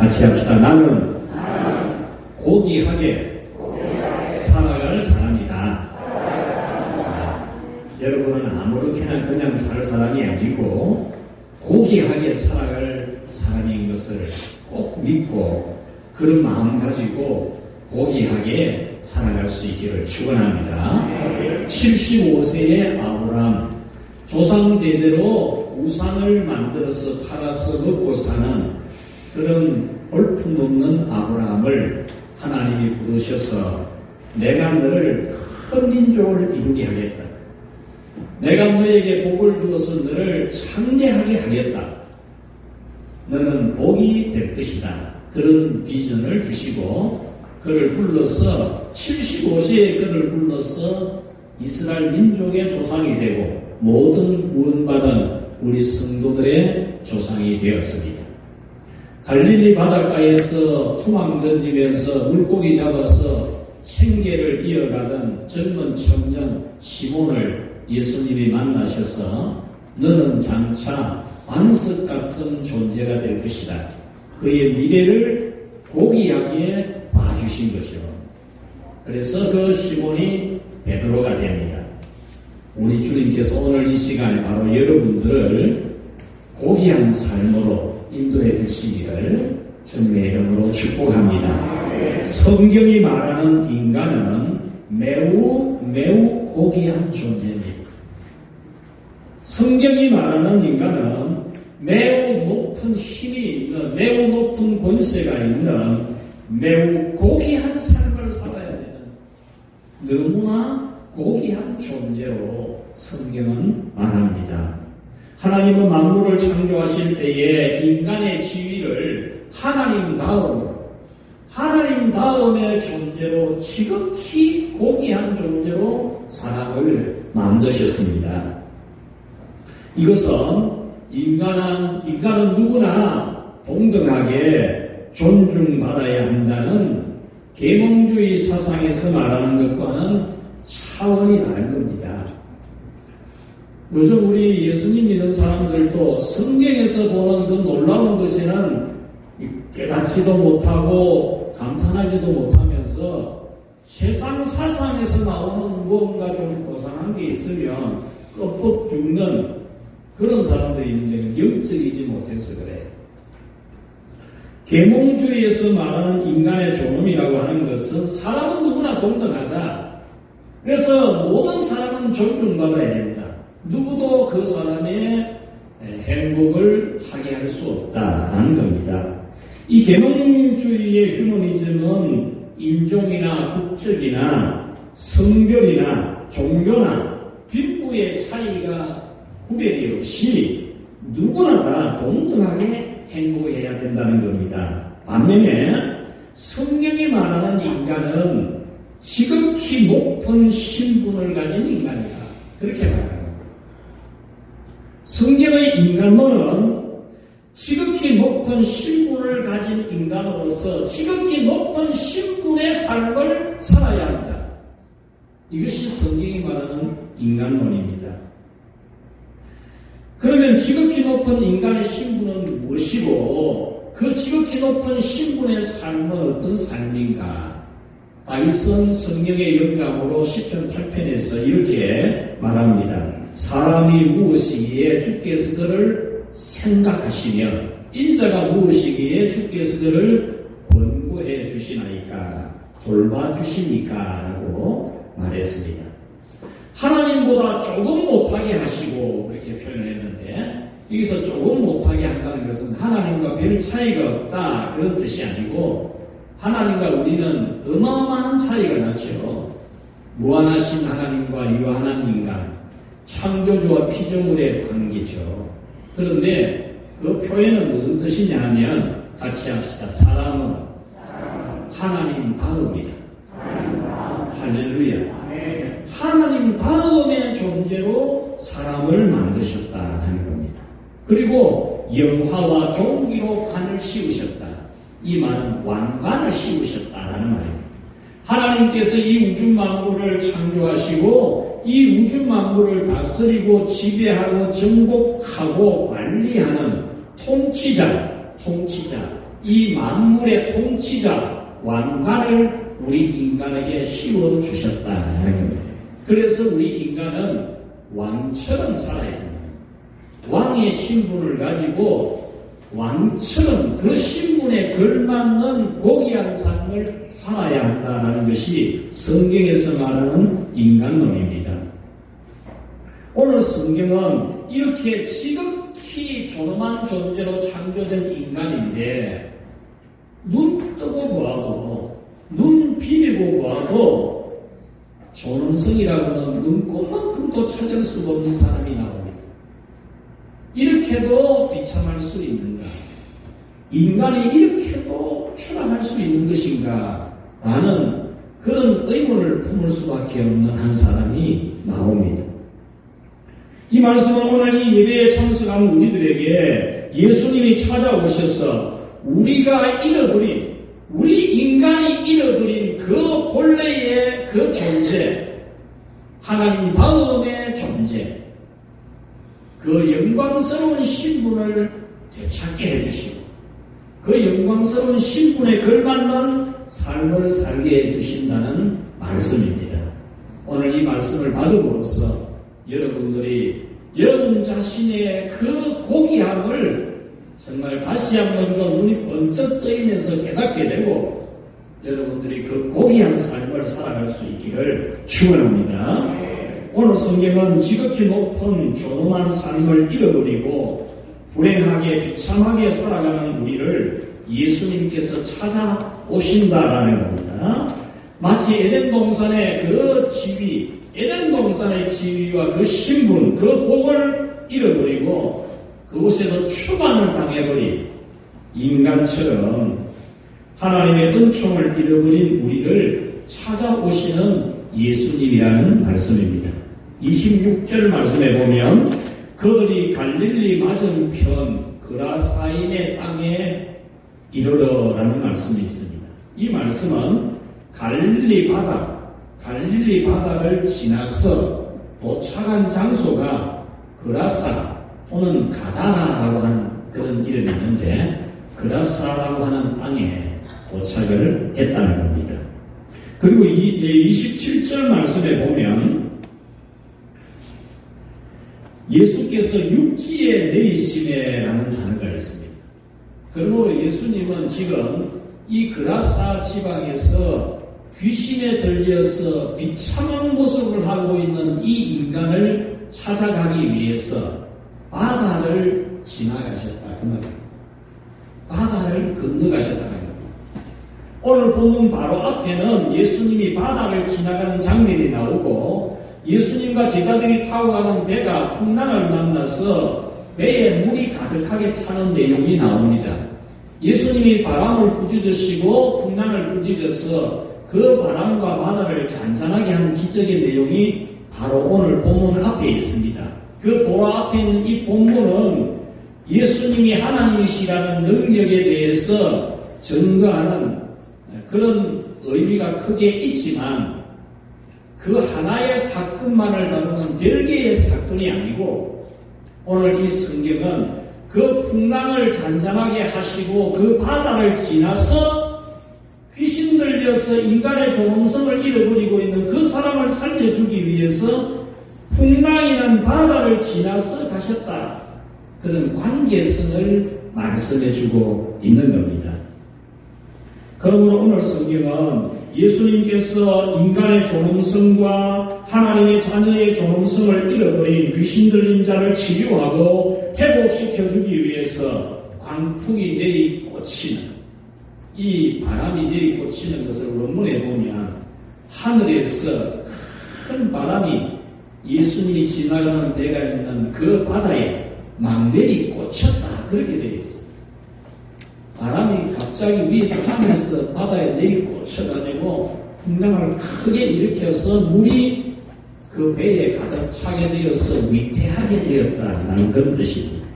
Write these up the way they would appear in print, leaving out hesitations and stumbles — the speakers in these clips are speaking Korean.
같이 합시다. 나는 고귀하게 살아갈 사람이다. 여러분은 아무렇게나 그냥 살 사람이 아니고 고귀하게 살아갈 사람인 것을 꼭 믿고 그런 마음 가지고 고귀하게 살아갈 수 있기를 축원합니다. 75세의 아브라함, 조상 대대로 우상을 만들어서 팔아서 먹고 사는 그런 볼품없는 아브라함을 하나님이 부르셔서 내가 너를 큰 민족을 이루게 하겠다. 내가 너에게 복을 주어서 너를 창대하게 하겠다. 너는 복이 될 것이다. 그런 비전을 주시고 그를 불러서 75세에 그를 불러서 이스라엘 민족의 조상이 되고 모든 구원받은 우리 성도들의 조상이 되었습니다. 갈릴리 바닷가에서 투망 던지면서 물고기 잡아서 생계를 이어가던 젊은 청년 시몬을 예수님이 만나셔서 너는 장차 반석 같은 존재가 될 것이다. 그의 미래를 고귀하게 봐주신 거죠. 그래서 그 시몬이 베드로가 됩니다. 우리 주님께서 오늘 이 시간에 바로 여러분들을 고귀한 삶으로 인도해 주시기를 주님의 이름으로 축복합니다. 성경이 말하는 인간은 매우 고귀한 존재입니다. 성경이 말하는 인간은 매우 높은 힘이 있는, 매우 높은 권세가 있는, 매우 고귀한 삶을 살아야 되는 너무나 고귀한 존재로 성경은 말합니다. 하나님은 만물을 창조하실 때에 인간의 지위를 하나님 다음의 존재로 지극히 고귀한 존재로 사람을 만드셨습니다. 이것은 인간은 누구나 동등하게 존중받아야 한다는 계몽주의 사상에서 말하는 것과는 차원이 다른 겁니다. 요즘 우리 예수님 믿는 사람들도 성경에서 보는 그 놀라운 것에는 깨닫지도 못하고 감탄하지도 못하면서 세상 사상에서 나오는 무언가 좀 고상한 게 있으면 껍벅 죽는 그런 사람들이 있는데 영적이지 못해서 그래. 계몽주의에서 말하는 인간의 존엄이라고 하는 것은 사람은 누구나 동등하다. 그래서 모든 사람은 존중받아야 된다. 누구도 그 사람의 행복을 하게 할 수 없다라는 겁니다. 이 계몽주의의 휴머니즘은 인종이나 국적이나 성별이나 종교나 빈부의 차이가 구별이 없이 누구나 다 동등하게 행복해야 된다는 겁니다. 반면에 성경이 말하는 인간은 지극히 높은 신분을 가진 인간이다. 그렇게 말하는 겁니다. 성경의 인간론은 지극히 높은 신분을 가진 인간으로서 지극히 높은 신분의 삶을 살아야 한다. 이것이 성경이 말하는 인간론입니다. 그러면 지극히 높은 인간의 신분은 무엇이고 그 지극히 높은 신분의 삶은 어떤 삶인가? 다윗은 성령의 영감으로 시편 8편에서 이렇게 말합니다. 사람이 무엇이기에 주께서 그를 생각하시며 인자가 무엇이기에 주께서 그를 권고해 주시나이까 돌봐주십니까? 라고 말했습니다. 하나님보다 조금 못하게 하시고 그렇게 표현했는데 여기서 조금 못하게 한다는 것은 하나님과 별 차이가 없다 그런 뜻이 아니고 하나님과 우리는 어마어마한 차이가 나죠. 무한하신 하나님과 유한한 인간, 창조주와 피조물의 관계죠. 그런데 그 표현은 무슨 뜻이냐 하면 같이 합시다. 사람은 하나님 다음이다. 할렐루야. 하나님 다음의 존재로 사람을 만드셨다는 겁니다. 그리고 영화와 종기로 관을 씌우셨다. 이 말은 왕관을 씌우셨다라는 말입니다. 하나님께서 이 우주 만물을 창조하시고 이 우주 만물을 다스리고 지배하고 정복하고 관리하는 통치자, 이 만물의 통치자, 왕관을 우리 인간에게 씌워주셨다는 겁니다. 그래서 우리 인간은 왕처럼 살아야 됩니다. 왕의 신분을 가지고 왕처럼 그 신분에 걸맞는 고귀한 삶을 살아야 한다는 것이 성경에서 말하는 인간론입니다. 오늘 성경은 이렇게 지극히 존엄한 존재로 창조된 인간인데 눈 뜨고 보아도 눈 비비고 보아도 존엄성이라고는 눈꽃만큼도 찾을 수가 없는 사람이 나옵니다. 이렇게도 비참할 수 있는가? 인간이 이렇게도 추락할 수 있는 것인가? 라는 그런 의문을 품을 수밖에 없는 한 사람이 나옵니다. 이 말씀은 오늘 이 예배에 참석한 우리들에게 예수님이 찾아오셔서 우리가 잃어버린, 우리 인간이 잃어버린 그 본래의 그 존재, 하나님 다음의 존재, 그 영광스러운 신분을 되찾게 해주시고 그 영광스러운 신분에 걸맞는 삶을 살게 해주신다는 말씀입니다. 오늘 이 말씀을 받음으로써 여러분들이 여러분 자신의 그 고귀함을 정말 다시 한 번 더 눈이 번쩍 뜨이면서 깨닫게 되고 여러분들이 그 고귀한 삶을 살아갈 수 있기를 축원합니다. 오늘 성경은 지극히 높은 존엄한 삶을 잃어버리고 불행하게 비참하게 살아가는 우리를 예수님께서 찾아오신다라는 겁니다. 마치 에덴 동산의 그 지위, 에덴 동산의 지위와 그 신분, 그 복을 잃어버리고 그곳에서 추방을 당해버린 인간처럼 하나님의 은총을 잃어버린 우리를 찾아오시는 예수님이라는 말씀입니다. 26절 말씀에 보면 그들이 갈릴리 맞은편 그라사인의 땅에 이르러라는 말씀이 있습니다. 이 말씀은 갈릴리 바다를 지나서 도착한 장소가 그라사 또는 가다라고 하는 그런 이름이 있는데 그라사라고 하는 땅에 도착을 했다는 겁니다. 그리고 27절 말씀에 보면 예수께서 육지에 내리시네라는 단어가 있습니다. 그러므로 예수님은 지금 이 그라사 지방에서 귀신에 들려서 비참한 모습을 하고 있는 이 인간을 찾아가기 위해서 바다를 지나가셨다. 그 말입니다. 바다를 건너가셨다는 겁니다. 오늘 본문 바로 앞에는 예수님이 바다를 지나가는 장면이 나오고 예수님과 제자들이 타고 가는 배가 풍랑을 만나서 배에 물이 가득하게 차는 내용이 나옵니다. 예수님이 바람을 꾸짖으시고 풍랑을 꾸짖어서 그 바람과 바다를 잔잔하게 하는 기적의 내용이 바로 오늘 본문 앞에 있습니다. 그 보라 앞에 있는 이 본문은 예수님이 하나님이시라는 능력에 대해서 증거하는 그런 의미가 크게 있지만 그 하나의 사건만을 다루는 별개의 사건이 아니고 오늘 이 성경은 그 풍랑을 잔잔하게 하시고 그 바다를 지나서 귀신 들려서 인간의 존엄성을 잃어버리고 있는 그 사람을 살려주기 위해서 풍랑이란 바다를 지나서 가셨다. 그런 관계성을 말씀해주고 있는 겁니다. 그러므로 오늘 성경은 예수님께서 인간의 존엄성과 하나님의 자녀의 존엄성을 잃어버린 귀신 들린 자를 치료하고 회복시켜주기 위해서 광풍이 내리꽂히는 이 바람이 내리꽂히는 것을 원문에 보면 하늘에서 큰 바람이 예수님이 지나가는 데가 있는 그 바다에 막 내리꽂혔다. 그렇게 되어 있습니다. 바람이 갑자기 위에서 하늘에서 바다에 내리꽂혀가지고 풍랑을 크게 일으켜서 물이 그 배에 가득 차게 되어서 위태하게 되었다는 그런 뜻입니다.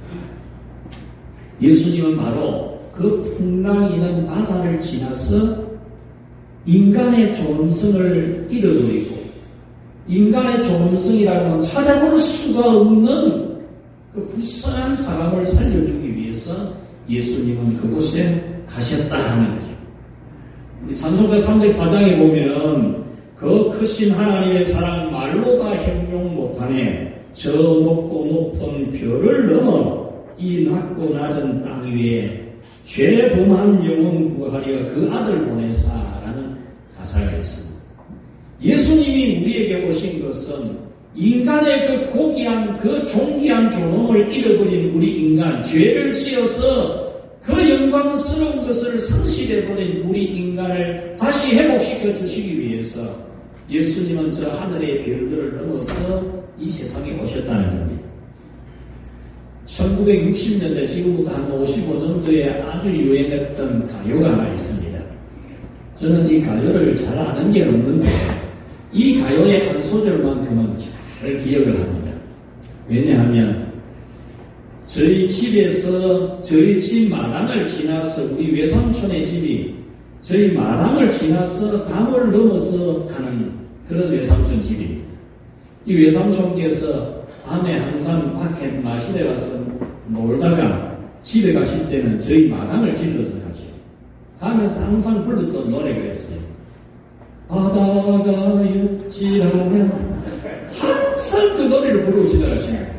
예수님은 바로 그 풍랑이는 바다를 지나서 인간의 존엄성을 잃어버리고 인간의 존엄성이라고는 찾아볼 수가 없는 그 불쌍한 사람을 살려주기 위해서 예수님은 그곳에 하셨다는 거죠. 우리 찬송가 304장에 보면 그 크신 하나님의 사랑 말로 다 형용 못하네. 저 높고 높은 별을 넘어 이 낮고 낮은 땅 위에 죄 범한 영혼 구하려 그 아들 보내사라는 가사가 있습니다. 예수님이 우리에게 오신 것은 인간의 그 고귀한 그 존귀한 존엄을 잃어버린 우리 인간, 죄를 지어서 그 영광스러운 것을 상실해버린 우리 인간을 다시 회복시켜 주시기 위해서 예수님은 저 하늘의 별들을 넘어서 이 세상에 오셨다는 겁니다. 1960년대, 지금부터 한 55년도에 아주 유행했던 가요가 하나 있습니다. 저는 이 가요를 잘 아는 게 없는데 이 가요의 한 소절만큼은 잘 기억을 합니다. 왜냐하면 저희 집에서 저희 집 마당을 지나서 우리 외삼촌의 집이 저희 마당을 지나서 담을 넘어서 가는 그런 외삼촌 집입니다. 이 외삼촌께서 밤에 항상 밖에 마실에 와서 놀다가 집에 가실 때는 저희 마당을 질러서 가죠. 가면서 항상 불렀던 노래가 있어요. 바다가 육지라면 항상 그 노래를 부르고 지나가시는 거예요.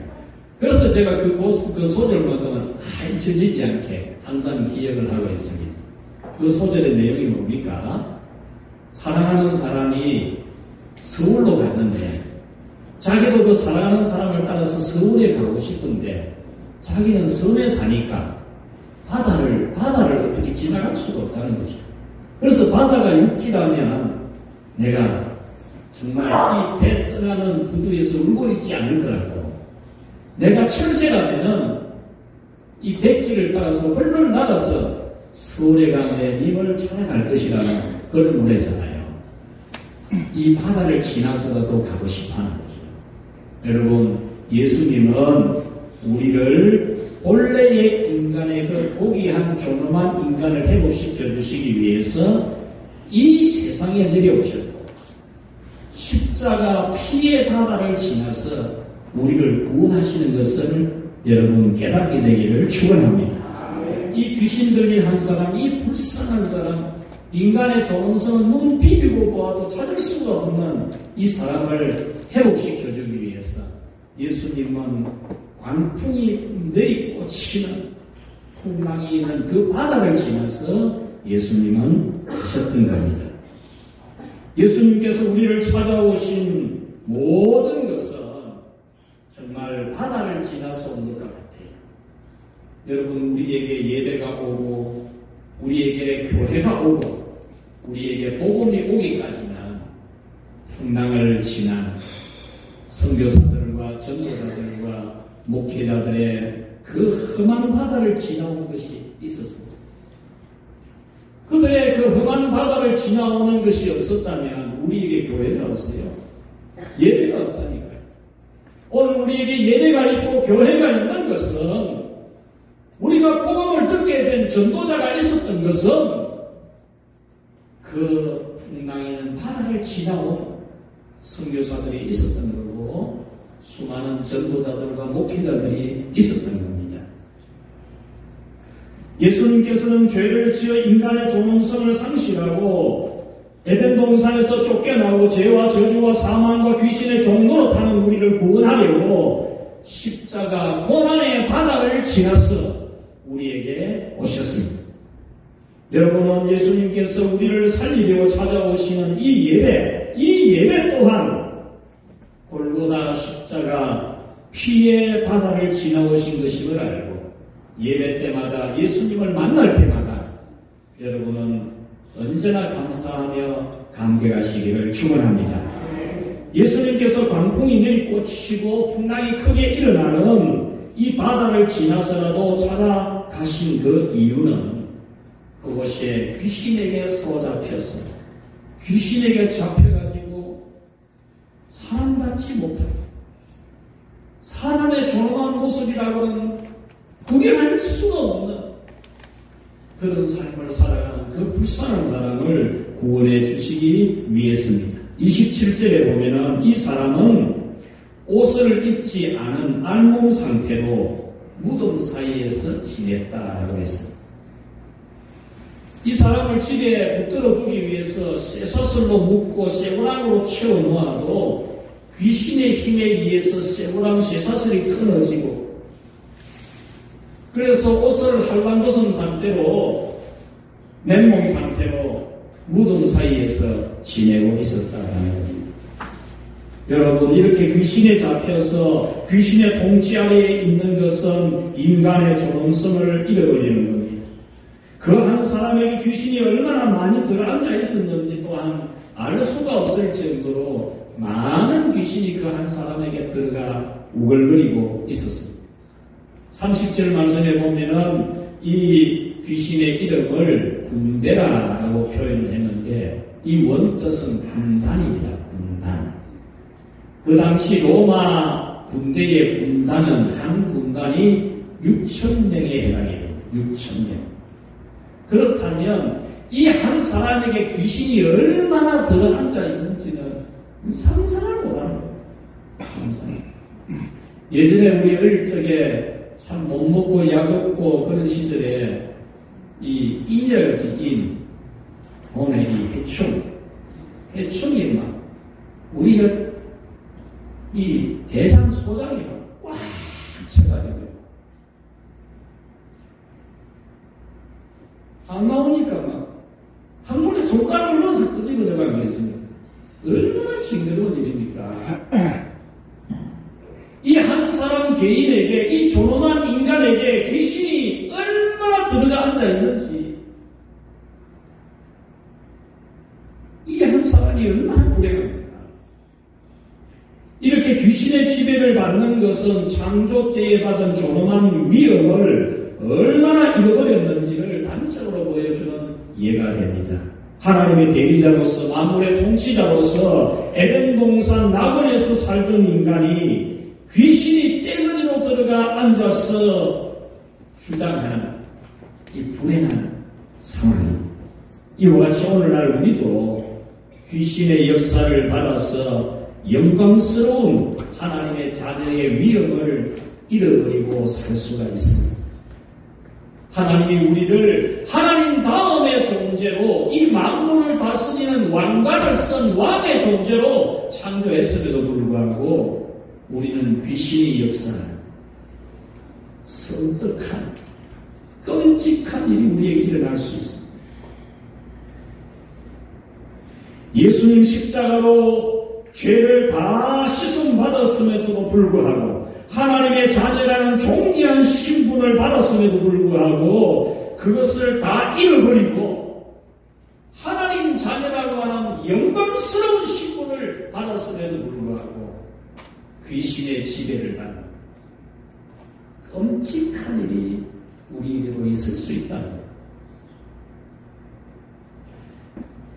그래서 제가 그 소절만큼은 잊혀지지 않게 항상 기억을 하고 있습니다. 그 소절의 내용이 뭡니까? 사랑하는 사람이 서울로 갔는데 자기도 그 사랑하는 사람을 따라서 서울에 가고 싶은데 자기는 섬에 사니까 바다를 어떻게 지나갈 수가 없다는 거죠. 그래서 바다가 육지라면 내가 정말 이 배 떠나는 구두에서 울고 있지 않을 거라고. 내가 철새라면은 이 백길을 따라서 헐헐 날아서 서울에 가면 입을 찾아갈 것이라는 그런 노래잖아요. 이 바다를 지나서도 가고 싶어하는 거죠. 여러분, 예수님은 우리를 본래의 인간의 그 고귀한 존엄한 인간을 회복시켜 주시기 위해서 이 세상에 내려오셨고 십자가 피의 바다를 지나서 우리를 구원하시는 것을 여러분 깨닫게 되기를 축원합니다. 이 귀신 들린 한 사람, 이 불쌍한 사람, 인간의 존엄성을 눈 비비고 보아도 찾을 수가 없는 이 사람을 회복시켜주기 위해서 예수님은 광풍이 내리꽂히는 풍랑이 있는 그 바다를 지나서 예수님은 하셨던 겁니다. 예수님께서 우리를 찾아오신 모든 것은 정말 바다를 지나서 온 것 같아요. 여러분, 우리에게 예배가 오고 우리에게 교회가 오고 우리에게 복음이 오기까지는 풍랑을 지난 선교사들과 전도자들과 목회자들의 그 험한 바다를 지나온 것이 있었습니다. 그들의 그 험한 바다를 지나오는 것이 없었다면 우리에게 교회가 없어요. 예배가 없다니까요. 오늘 우리에게 예배가 있고 교회가 있는 것은 우리가 복음을 듣게 된 전도자가 있었던 것은 그 풍랑이는 바다를 지나온 선교사들이 있었던 거고 수많은 전도자들과 목회자들이 있었던 겁니다. 예수님께서는 죄를 지어 인간의 존엄성을 상실하고 에덴 동산에서 쫓겨나고 죄와 저주와 사망과 귀신의 종로로 타는 우리를 구원하려고 십자가 고난의 바다를 지나서 우리에게 오셨습니다. 여러분은 예수님께서 우리를 살리려고 찾아오시는 이 예배 또한 골고다 십자가 피의 바다를 지나오신 것임을 알고 예배 때마다 예수님을 만날 때마다 여러분은 언제나 감사하며 감격하시기를 축원합니다. 예수님께서 광풍이 내리꽂히고 풍랑이 크게 일어나는 이 바다를 지나서라도 찾아가신 그 이유는 그곳에 귀신에게 사로잡혔습니다. 귀신에게 잡혀가지고 사람답지 못하고 사람의 존엄한 모습이라고는 구별할 수가 없는 그런 삶을 살아가는 그 불쌍한 사람을 구원해 주시기 위해서입니다. 27절에 보면은 이 사람은 옷을 입지 않은 알몸 상태로 무덤 사이에서 지냈다라고 했습니다. 이 사람을 집에 붙들어 두기 위해서 쇠사슬로 묶고 쇠고랑으로 채워 놓아도 귀신의 힘에 의해서 쇠고랑 쇠사슬이 끊어지고, 그래서 옷을 할랑벗은 상태로 맨몸 상태로 무덤 사이에서 지내고 있었다는 겁니다. 여러분, 이렇게 귀신에 잡혀서 귀신의 통치 아래에 있는 것은 인간의 존엄성을 잃어버리는 겁니다. 그 한 사람에게 귀신이 얼마나 많이 들어앉아 있었는지 또한 알 수가 없을 정도로 많은 귀신이 그 한 사람에게 들어가 우글거리고 있었습니다. 30절 말씀에 보면은 이 귀신의 이름을 군대라고 표현을 했는데, 이 원뜻은 군단입니다. 군단. 그 당시 로마 군대의 군단은 한 군단이 6,000명에 해당해요. 6,000명. 그렇다면 이 한 사람에게 귀신이 얼마나 들어앉아 있는지는 상상을 못하는 거예요. 상상. 예전에 우리 어릴 적에 참 못 먹고 약 없고 그런 시절에 이 인혈기인 몸에 이 해충이 막 우리가 이 대장 소장이 꽉 차가지고 안 나오니까 막 한 번에 손가락을 넣어서 끄집어내가 그랬습니다. 얼마나 징그러운 일입니까? 이 한 사람 개인에게, 이 존엄한 인간에게 귀신이 얼마나 들어가 앉아 있는지, 이 한 사람이 얼마나 불행합니까? 이렇게 귀신의 지배를 받는 것은 창조 때에 받은 존엄한 위엄을 얼마나 잃어버렸는지를 단적으로 보여주는 예가 됩니다. 하나님의 대리자로서, 만물의 통치자로서 에덴 동산 나그네에서 살던 인간이 귀신이 떼거지로 들어가 앉아서 주장하는 이 불행한 상황이, 이와 같이 오늘날 우리도 귀신의 역사를 받아서 영광스러운 하나님의 자녀의 위엄을 잃어버리고 살 수가 있습니다. 하나님이 우리를 하나님 다음의 존재로, 이 만물을 다스리는 왕관을 쓴 왕의 존재로 창조했음에도 불구하고 우리는 귀신의 역사를, 섬뜩한 끔찍한 일이 우리에게 일어날 수 있습니다. 예수님 십자가로 죄를 다 씻음받았음에도 불구하고, 하나님의 자녀라는 존귀한 신분을 받았음에도 불구하고 그것을 다 잃어버리고 하나님 자녀라고 하는 영광스러운 신분을 받았음에도 불구하고 귀신의 지배를 받는 끔찍한 일이 우리에게도 있을 수 있다는 것.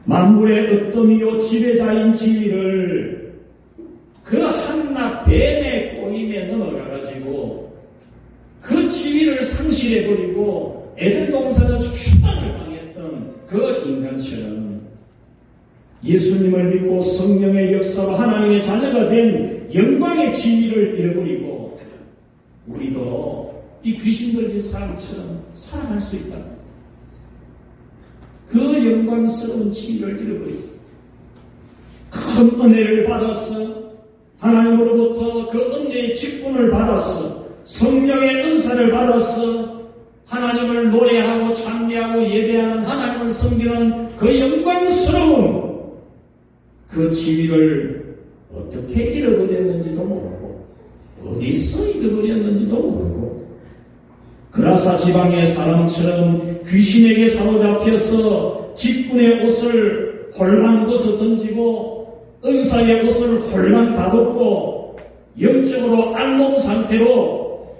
만물의 어떠미요 지배자인 지위를 그 한낱 뱀의 꼬임에 넘어가가지고 그 지위를 상실해버리고 에덴 동산에서 추방을 당했던 그 인간처럼 예수님을 믿고 성령의 역사로 하나님의 자녀가 된 영광의 지위를 잃어버리고 우리도 이 귀신 들린 사람처럼 살아갈 수 있다. 그 영광스러운 지위를 잃어버리고 큰 은혜를 받았어. 하나님으로부터 그 은혜의 직분을 받았어. 성령의 은사를 받았어. 하나님을 노래하고 찬미하고 예배하는, 하나님을 섬기는 그 영광스러운 그 지위를 어떻게 잃어버렸는지도 모르고 어디서 잃어버렸는지도 모르고 그라사 지방의 사람처럼 귀신에게 사로잡혀서 직분의 옷을 홀랑 벗어 던지고 은사의 옷을 홀랑 다벗고 영적으로 알몸 상태로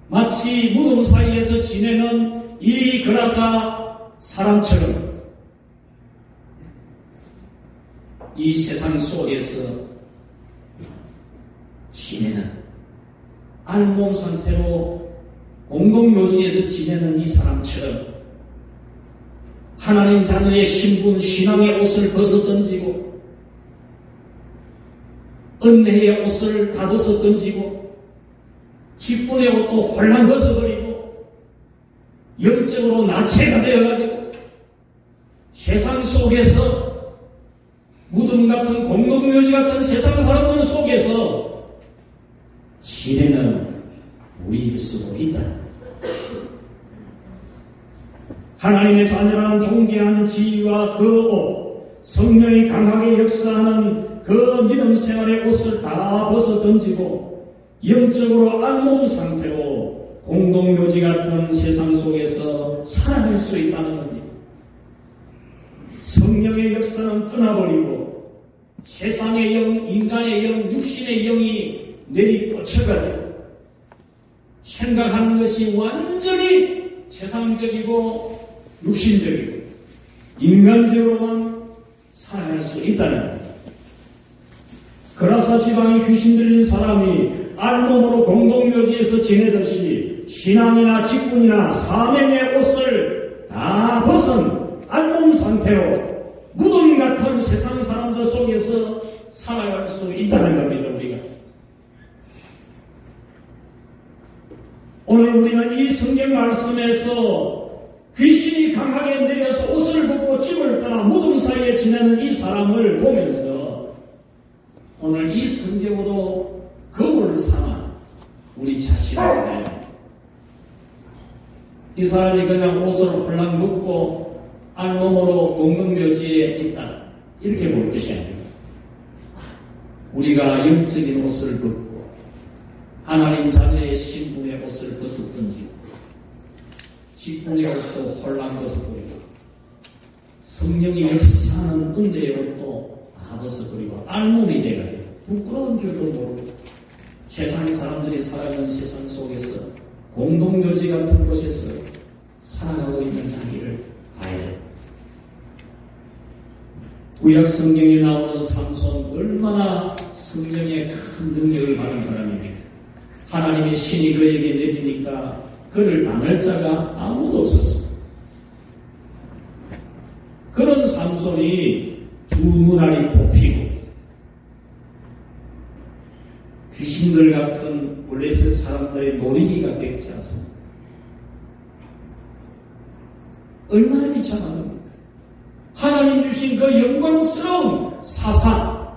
마치 무덤 사이에서 지내는 이 그라사 사람처럼 이 세상 속에서 지내는 알몸 상태로 공동묘지에서 지내는 이 사람처럼 하나님 자녀의 신분, 신앙의 옷을 벗어 던지고 은혜의 옷을 다 벗어 던지고 직분의 옷도 홀랑 벗어버리고 영적으로 나체가 되어가지고 세상 속에서 무덤 같은 공동묘지 같은 세상 사람들 속에서 시대는 우리일 수도 있다. 하나님의 자녀라는 존귀한 지위와 그 옷, 성령이 강하게 역사하는 그 믿음 생활의 옷을 다 벗어 던지고 영적으로 알몸 상태로 공동묘지 같은 세상 속에서 살아갈 수 있다는 겁니다. 성령의 역사는 떠나버리고 세상의 영, 인간의 영, 육신의 영이 내리꽂혀가지고 생각하는 것이 완전히 세상적이고 육신적이고 인간적으로만 살아갈 수 있다는 겁니다. 그라사 지방에 귀신 들린 사람이 알몸으로 공동묘지에서 지내듯이 신앙이나 직분이나 사명의 옷을 다 벗은 알몸 상태로 무덤 같은 세상 사람들 속에서 살아갈 수 있다는 겁니다. 우리가 오늘 우리는 이 성경 말씀에서 귀신이 강하게 내려서 옷을 벗고 집을 떠나 무덤 사이에 지내는 이 사람을 보면서 오늘 이 성경으로 거울을 삼아 우리 자신을 봐요. 이 사람이 그냥 옷을 홀랑 벗고 알몸으로 공동묘지에 있다 이렇게 볼 것이 아닙니다. 우리가 영적인 옷을 벗고 하나님 자녀의 신분의 옷을 벗어던지고 직분의 옷도 홀랑 벗어버리고 성령이 역사하는 은혜의 옷도 다 벗어버리고 알몸이 돼가지고 부끄러운 줄도 모르고 세상 사람들이 살아가는 세상 속에서 공동묘지 같은 곳에서 살아가고 있는 자기를 봐야 돼. 구약 성경에 나오는 삼손 얼마나 성령의 큰 능력을 받은 사람입니까? 하나님의 신이 그에게 내리니까 그를 당할 자가 아무도 없었어. 그런 삼손이 두 눈알이 뽑히고 귀신들 같은 블레셋 사람들의 놀이기가 되지 않습니까? 얼마나 비참합니까? 하나님 주신 그 영광스러운 사사,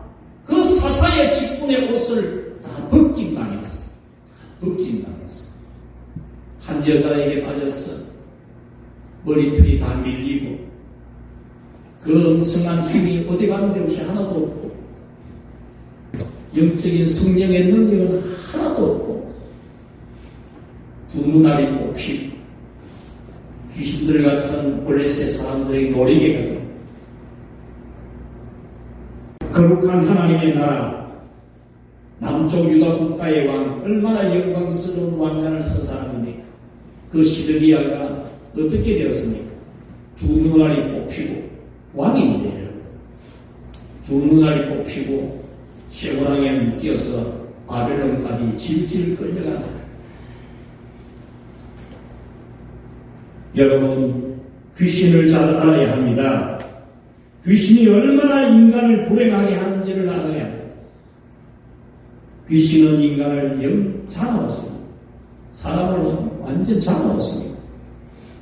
그 사사의 직분의 옷을 다 벗긴 당했어. 벗긴 당했어. 한 여자에게 빠졌어. 머리털이 다 밀리고 그 엄청난 힘이 어디 가는 데 없이 하나도 없고 영적인 성령의 능력은 하나도 없고 두 눈알이 뽑히고 귀신들 같은 블레셋 사람들의 놀이개가 되고 거룩한 하나님의 나라 남쪽 유다 국가의 왕 얼마나 영광스러운 왕관을 쓴 사람입니까? 그 시드기야가 어떻게 되었습니까? 두 눈알이 뽑히고 왕이 되요. 두 눈알이 뽑히고 쇠고랑에 묶여서 바벨론까지 질질 끌려간 사람. 여러분, 귀신을 잘 알아야 합니다. 귀신이 얼마나 인간을 불행하게 하는지를 알아야 합니다. 귀신은 인간을 영 잡아먹습니다. 사람을 완전 잡아먹습니다.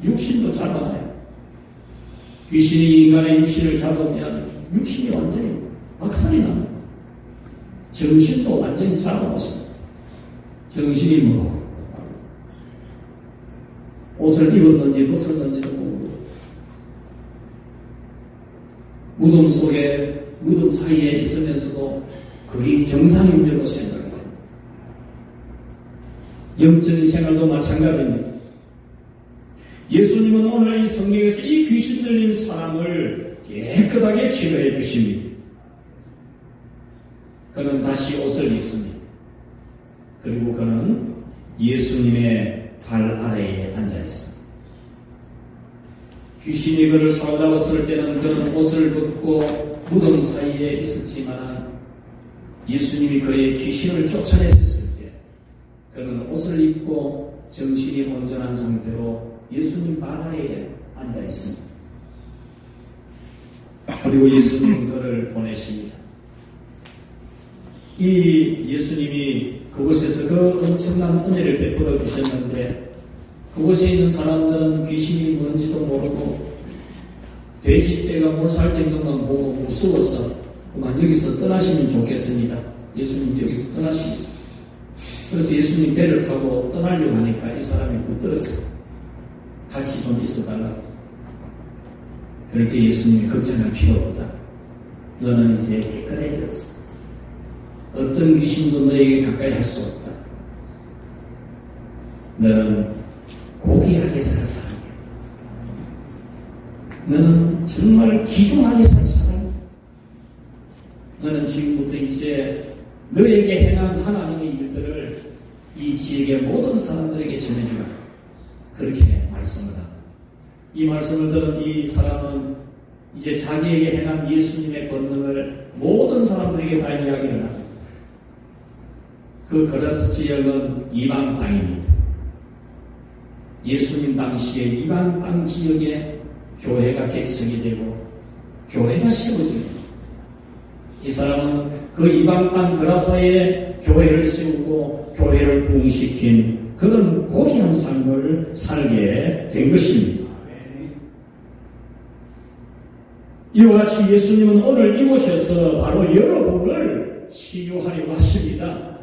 육신도 잡아놔요. 귀신이 인간의 육신을 잡으면 육신이 완전히 박살이 납니다. 정신도 완전히 잡아먹습니다. 정신이 뭐 옷을 입었는지 벗었는지도 모르고 무덤 속에 무덤 사이에 있으면서도 그게 정상인 줄로 생각해요. 영적인 생활도 마찬가지입니다. 예수님은 오늘 이 성경에서 이 귀신 들린 사람을 깨끗하게 치료해 주십니다. 그는 다시 옷을 입습니다. 그리고 그는 예수님의 발 아래에 앉아 있습니다. 귀신이 그를 사로잡았을 때는 그는 옷을 벗고 무덤 사이에 있었지만 예수님이 그의 귀신을 쫓아냈을 때 그는 옷을 입고 정신이 온전한 상태로 예수님 발 아래에 앉아 있습니다. 그리고 예수님은 그를 보내십니다. 이 예수님이 그곳에서 그 엄청난 은혜를 베풀어 주셨는데 그곳에 있는 사람들은 귀신이 뭔지도 모르고 돼지떼가 몰살된 것만 보고 무서워서 그만 여기서 떠나시면 좋겠습니다. 예수님 여기서 떠나시겠습니다. 그래서 예수님 배를 타고 떠나려고 하니까 이 사람이 붙들었어요. 같이 좀 있어달라고. 그렇게 예수님이 걱정할 필요 없다. 너는 이제 깨끗해졌어. 어떤 귀신도 너에게 가까이 할 수 없다. 너는 고귀하게 살 사람이야. 너는 정말 귀중하게 살 사람이야. 너는 지금부터 이제 너에게 행한 하나님의 일들을 이 지역의 모든 사람들에게 전해주라. 그렇게 말씀을 합니다. 이 말씀을 들은 이 사람은 이제 자기에게 행한 예수님의 권능을 모든 사람들에게 다 이야기를 합니다. 그 거라스 지역은 이방 땅입니다. 예수님 당시에 이방 땅 지역에 교회가 객석이 되고 교회가 세워집니다. 이 사람은 그 이방 땅 거라사에 교회를 세우고 교회를 부흥시킨 그런 고귀한 삶을 살게 된 것입니다. 이와 같이 예수님은 오늘 이곳에서 바로 여러분을 치유하려고 하십니다.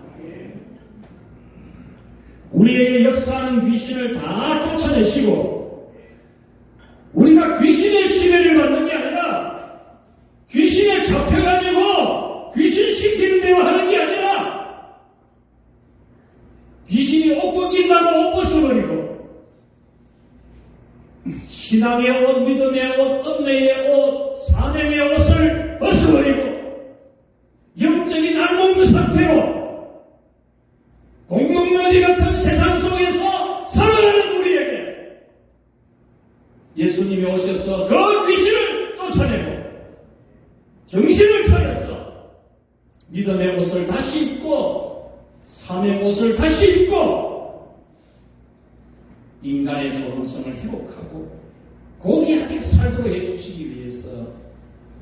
우리에게 역사하는 귀신을 다 쫓아내시고 우리가 귀신의 지배를 받는 게 아니라 귀신에 잡혀가지고 귀신 시키는 대로 하는 게 아니라 귀신이 옷 벗긴다고 옷 벗어버리고 신앙의 옷, 믿음의 옷, 은혜의 옷, 사명의 옷을 벗어버리고 영적인 알몸 상태로 공동묘지 같은 세상 속에서 살아가는 우리에게 예수님이 오셔서 그 귀신을 쫓아내고 정신을 차려서 믿음의 옷을 다시 입고 사명의 옷을 다시 입고 인간의 존엄성을 회복하고 고귀하게 살도록 해주시기 위해서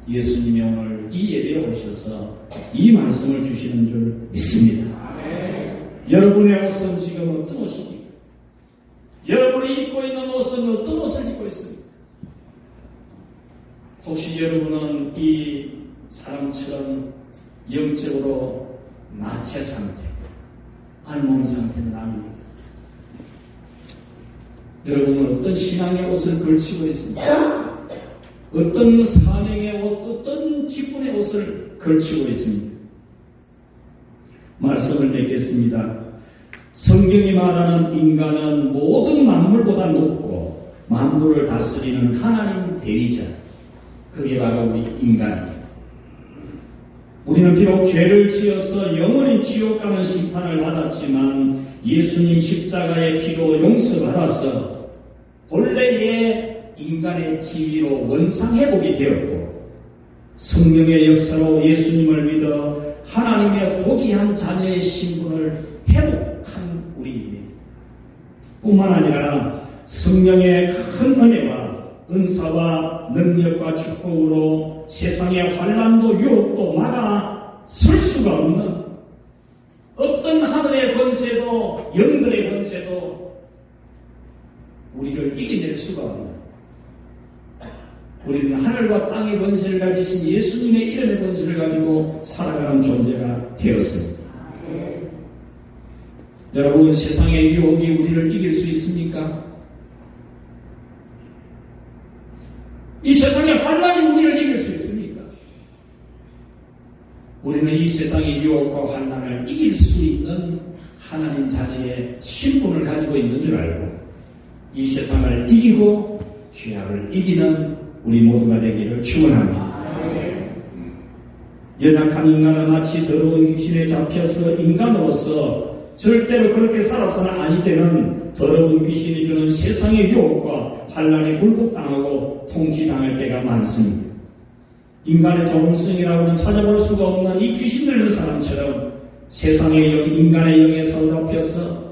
예수님이 오늘 이 예배에 오셔서 이 말씀을 주시는 줄 믿습니다. 여러분의 옷은 지금 어떤 옷입니까? 여러분이 입고 있는 옷은 어떤 옷을 입고 있습니까? 혹시 여러분은 이 사람처럼 영적으로 나체 상태, 알몸 상태는 아닙니다. 여러분은 어떤 신앙의 옷을 걸치고 있습니까? 어떤 사명의 옷, 어떤 직분의 옷을 걸치고 있습니까? 말씀을 맺겠습니다. 성경이 말하는 인간은 모든 만물보다 높고 만물을 다스리는 하나님 대리자. 그게 바로 우리 인간입니다. 우리는 비록 죄를 지어서 영원히 지옥 가는 심판을 받았지만 예수님 십자가의 피로 용서받아서 본래의 인간의 지위로 원상회복이 되었고 성령의 역사로 예수님을 믿어 하나님의 고귀한 자녀의 신분을 회복한 우리입니다. 뿐만 아니라 성령의 큰 은혜와 은사와 능력과 축복으로 세상의 환난도 유혹도 막아 설 수가 없는 어떤 하늘의 권세도 영들의 권세도 우리를 이겨낼 수가 없는 우리는 하늘과 땅의 권세를 가지신 예수님의 이름의 권세를 가지고 살아가는 존재가 되었습니다. 여러분, 세상의 유혹이 우리를 이길 수 있습니까? 이 세상의 환난이 우리를 이길 수 있습니까? 우리는 이 세상의 유혹과 환난을 이길 수 있는 하나님 자녀의 신분을 가지고 있는 줄 알고 이 세상을 이기고 죄악을 이기는 우리 모두가 되기를 축원합니다. 연약한 인간은 마치 더러운 귀신에 잡혀서 인간으로서 절대로 그렇게 살아서는 아니 되는 더러운 귀신이 주는 세상의 유혹과 환난에 굴복당하고 통치당할 때가 많습니다. 인간의 존엄성이라고는 찾아볼 수가 없는 이 귀신 들린 사람처럼 세상의 영, 인간의 영에 사로잡혀서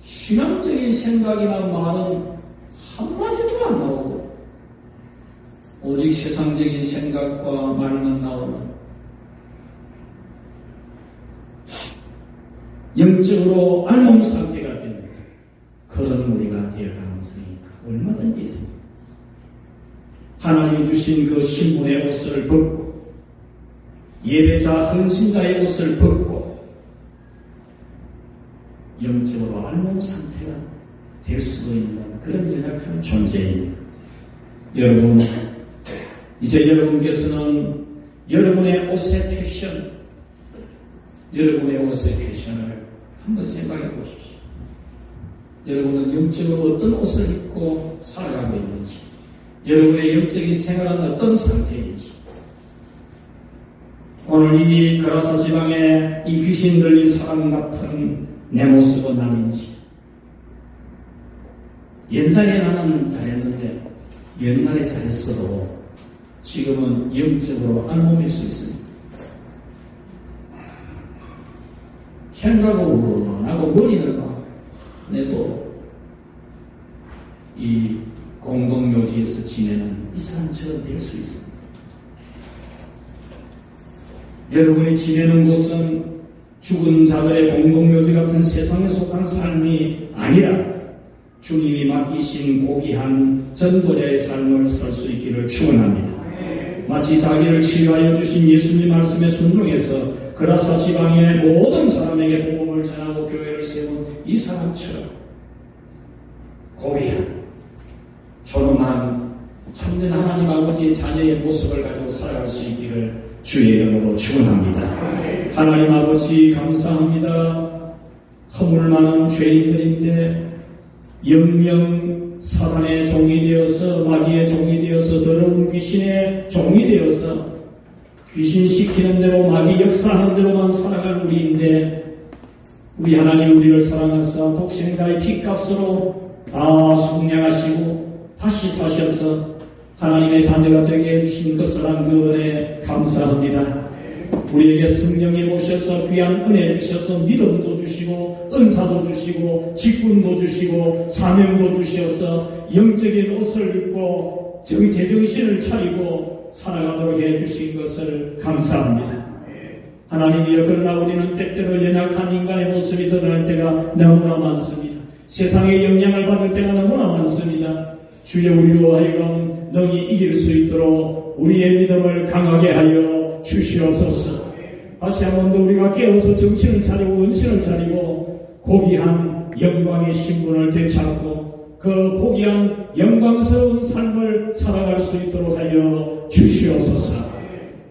신앙적인 생각이나 말은 한마디도 안 나오고 오직 세상적인 생각과 말만 나오는 영적으로 알몸 상태가 되는 그런 우리가 될 가능성이 얼마든지 있습니다. 하나님이 주신 그 신분의 옷을 벗고 예배자 헌신자의 옷을 벗고 영적으로 알몸 상태가 될 수도 있는 그런 연약한 존재입니다. 여러분, 이제 여러분께서는 여러분의 옷의 패션을 한번 생각해 보십시오. 여러분은 영적으로 어떤 옷을 입고 살아가고 있는지, 여러분의 영적인 생활은 어떤 상태인지, 오늘 이 그라사 지방에 이 귀신 들린 사람 같은 내 모습은 아닌지, 옛날에 나는 잘했는데 옛날에 잘했어도 지금은 영적으로 알몸일 수 있습니다. 생각은 하고 머리는 막 내도 이 공동묘지에서 지내는 이 사람처럼 될 수 있습니다. 여러분이 지내는 곳은 죽은 자들의 공동묘지 같은 세상에 속한 삶이 아니라 주님이 맡기신 고귀한 전도자의 삶을 살 수 있기를 축원합니다. 마치 자기를 치유하여 주신 예수님 말씀에 순종해서 그라사 지방의 모든 사람에게 복음을 전하고 교회를 세운 이 사람처럼 고귀한 존엄한 참된 하나님 아버지의 자녀의 모습을 가지고 살아갈 수 있기를 주의 이름으로 축원합니다. 하나님 아버지 감사합니다. 허물 많은 죄인들인데 영영 사단의 종이 되어서 마귀의 종이 되어서 더러운 귀신의 종이 되어서 귀신 시키는 대로 마귀 역사하는 대로만 살아갈 우리인데 우리 하나님 우리를 사랑하사 독생자의 피값으로 다 속량하시고 다시 사셔서 하나님의 자녀가 되게 해주신 것을 한 그 은혜 감사합니다. 우리에게 성령이 오셔서 귀한 은혜 주셔서 믿음도 주시고 은사도 주시고 직분도 주시고 사명도 주셔서 영적인 옷을 입고 제정신을 차리고 살아가도록 해주신 것을 감사합니다. 하나님이여, 그러나 우리는 때때로 연약한 인간의 모습이 드러날 때가 너무나 많습니다. 세상의 영향을 받을 때가 너무나 많습니다. 주여, 우리로 하여금 능히 이길 수 있도록 우리의 믿음을 강하게 하여 주시옵소서. 다시 한 번 더 우리가 깨어서 정신을 차리고 은신을 차리고 고귀한 영광의 신분을 되찾고 그 고귀한 영광스러운 삶을 살아갈 수 있도록 하여 주시옵소서.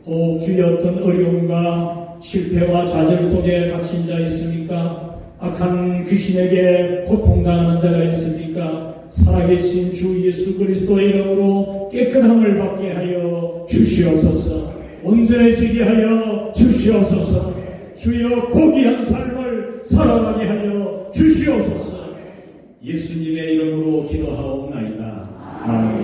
혹 주여, 어떤 어려움과 실패와 좌절 속에 갇힌 자 있습니까? 악한 귀신에게 고통당하는 자가 있습니까? 살아계신 주 예수 그리스도의 이름으로 깨끗함을 받게 하여 주시옵소서. 온전해지게 하여 주시옵소서. 주여, 고귀한 삶을 살아가게 하여 주시옵소서. 예수님의 이름으로 기도하옵나이다. 아멘.